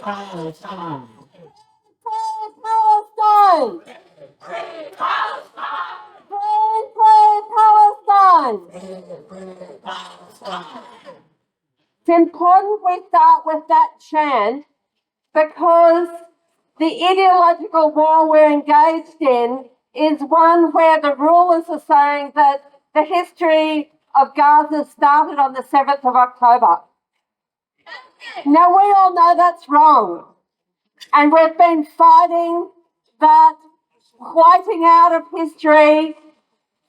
Palestine! It's important we start with that chant because the ideological war we're engaged in is one where the rulers are saying that the history of Gaza started on the 7th of October. Now, we all know that's wrong. And we've been fighting that wiping out of history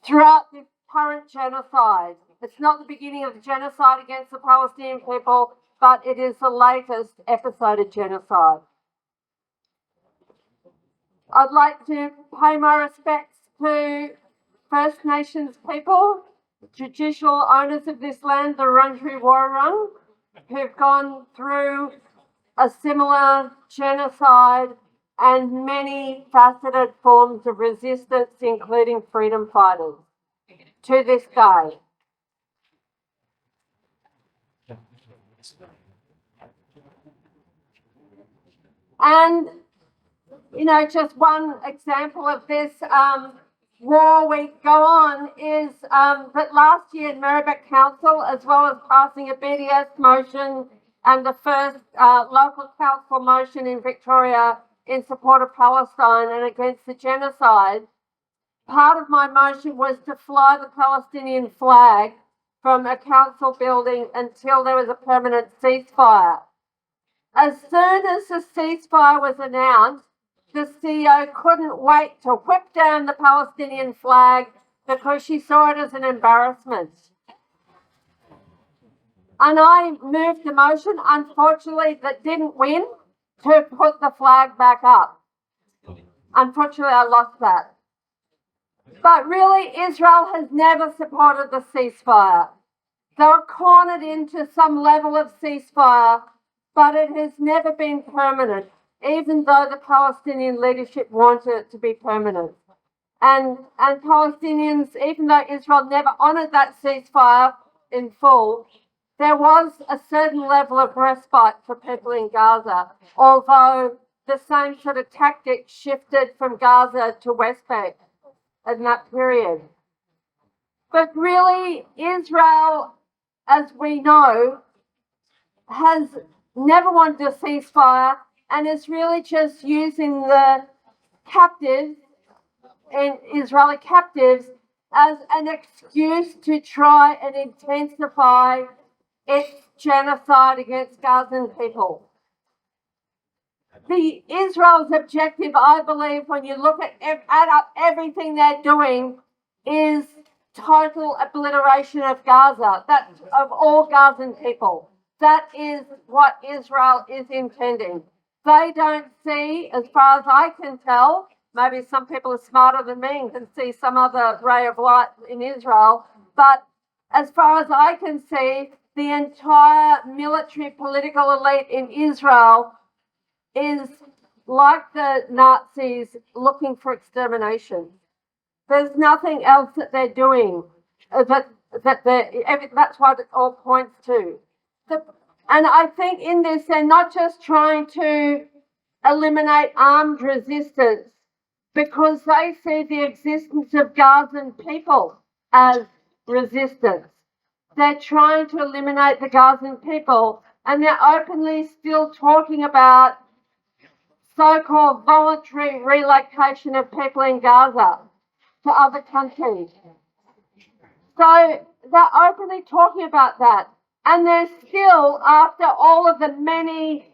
throughout the current genocide. It's not the beginning of the genocide against the Palestinian people, but it is the latest episode of genocide. I'd like to pay my respects to First Nations people, traditional owners of this land, the Wurundjeri Woi-wurrung, who've gone through a similar genocide and many faceted forms of resistance, including freedom fighters, to this day. And, you know, just one example of this war we go on is that last year in Merri-bek Council, as well as passing a BDS motion and the first local council motion in Victoria in support of Palestine and against the genocide, part of my motion was to fly the Palestinian flag from a council building until there was a permanent ceasefire. As soon as the ceasefire was announced, the CEO couldn't wait to whip down the Palestinian flag because she saw it as an embarrassment. And I moved the motion, unfortunately, that didn't win, to put the flag back up. Unfortunately, I lost that. But really, Israel has never supported the ceasefire. They were cornered into some level of ceasefire, but it has never been permanent, even though the Palestinian leadership wanted it to be permanent. And Palestinians, even though Israel never honoured that ceasefire in full, there was a certain level of respite for people in Gaza, although the same sort of tactics shifted from Gaza to West Bank in that period. But really, Israel, as we know, has never wanted a ceasefire and is really just using the captives and Israeli captives as an excuse to try and intensify its genocide against Gazan people. The Israel's objective, I believe, when you look at add up everything they're doing, is total obliteration of Gaza, that of all Gazan people. That is what Israel is intending. They don't see, as far as I can tell, maybe some people are smarter than me and can see some other ray of light in Israel, but as far as I can see, the entire military political elite in Israel is like the Nazis looking for extermination. There's nothing else that they're doing. That's what it all points to. And I think in this, they're not just trying to eliminate armed resistance because they see the existence of Gazan people as resistance. They're trying to eliminate the Gazan people, and they're openly still talking about so-called voluntary relocation of people in Gaza to other countries. So they're openly talking about that. And they're still, after all of the many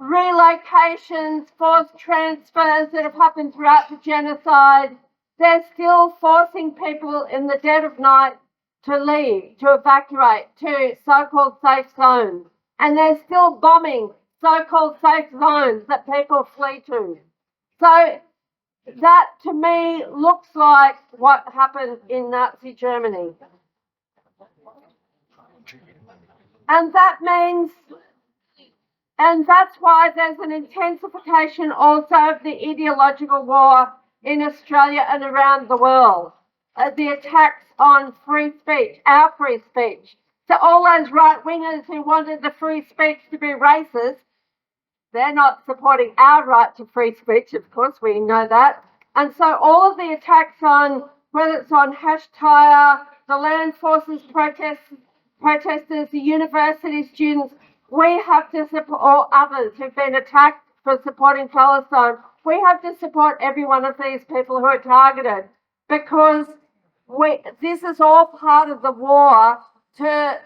relocations, forced transfers that have happened throughout the genocide, they're still forcing people in the dead of night to leave, to evacuate to so-called safe zones. And they're still bombing so-called safe zones that people flee to. So that, to me, looks like what happened in Nazi Germany. And that means, and that's why there's an intensification also of the ideological war in Australia and around the world. The attacks on free speech, our free speech. So all those right-wingers who wanted the free speech to be racist They're not supporting our right to free speech, of course, we know that. And so all of the attacks on, whether it's on Hashtire, the land forces protesters, the university students, we have to support, or others who've been attacked for supporting Palestine, we have to support every one of these people who are targeted, because this is all part of the war to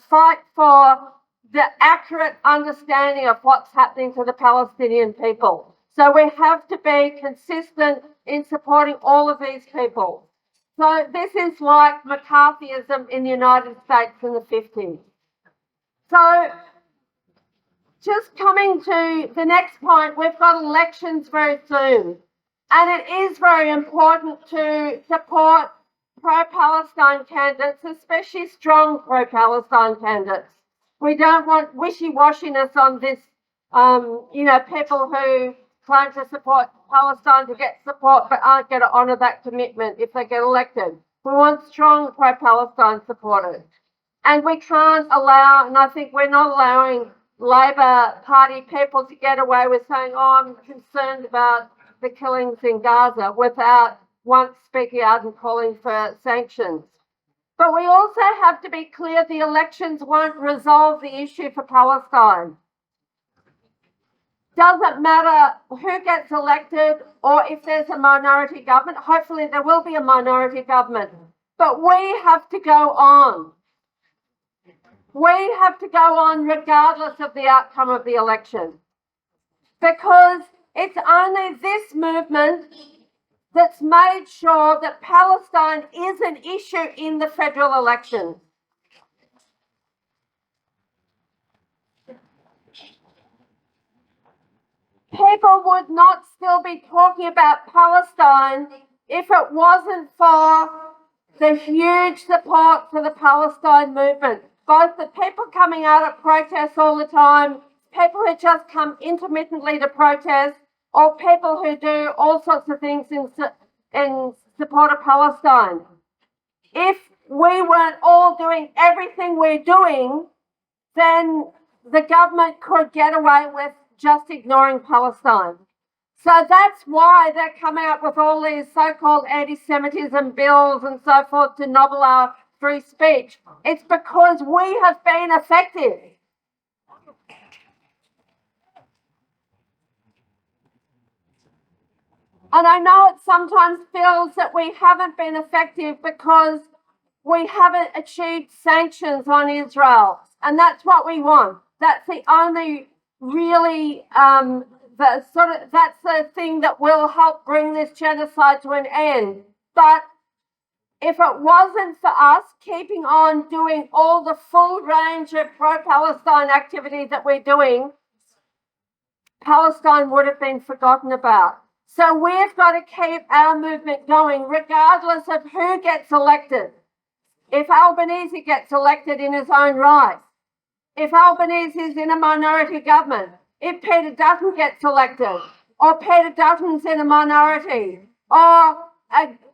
fight for the accurate understanding of what's happening to the Palestinian people. So we have to be consistent in supporting all of these people. So this is like McCarthyism in the United States in the 50s. So just coming to the next point, we've got elections very soon. And it is very important to support pro-Palestine candidates, especially strong pro-Palestine candidates. We don't want wishy-washiness on this, people who claim to support Palestine to get support but aren't going to honour that commitment if they get elected. We want strong pro-Palestine supporters. And we can't allow, and I think we're not allowing Labor Party people to get away with saying, oh, I'm concerned about the killings in Gaza, without once speaking out and calling for sanctions. But we also have to be clear the elections won't resolve the issue for Palestine. Doesn't matter who gets elected or if there's a minority government. Hopefully there will be a minority government. But we have to go on. We have to go on regardless of the outcome of the election. Because it's only this movement that's made sure that Palestine is an issue in the federal elections. People would not still be talking about Palestine if it wasn't for the huge support for the Palestine movement. Both the people coming out at protests all the time, people who just come intermittently to protest, or people who do all sorts of things in support of Palestine. If we weren't all doing everything we're doing, then the government could get away with just ignoring Palestine. So that's why they're coming up with all these so-called anti-Semitism bills and so forth to nobble our free speech. It's because we have been effective. And I know it sometimes feels that we haven't been effective because we haven't achieved sanctions on Israel. And that's what we want. That's the only really, that's the thing that will help bring this genocide to an end. But if it wasn't for us keeping on doing all the full range of pro-Palestine activities that we're doing, Palestine would have been forgotten about. So we've got to keep our movement going regardless of who gets elected. If Albanese gets elected in his own right, if Albanese is in a minority government, if Peter Dutton gets elected, or Peter Dutton's in a minority, or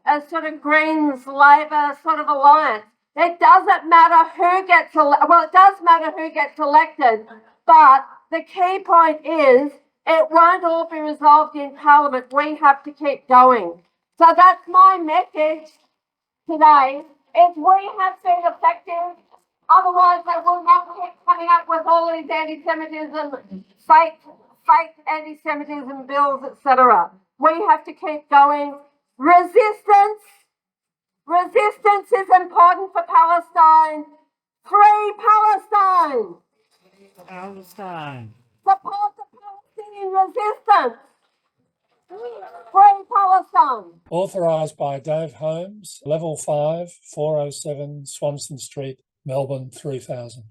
a sort of Greens Labor sort of alliance, it doesn't matter who gets elected. Well, it does matter who gets elected, but the key point is it won't all be resolved in Parliament. We have to keep going. So that's my message today, is we have been effective. Otherwise, they will not keep coming up with all these anti-Semitism, fake anti-Semitism bills, etc. We have to keep going. Resistance is important for Palestine. Free Palestine. Palestine. Support the Palestinian resistance. Free Palestine. Authorised by Dave Holmes, Level 5, 407 Swanson Street, Melbourne 3000.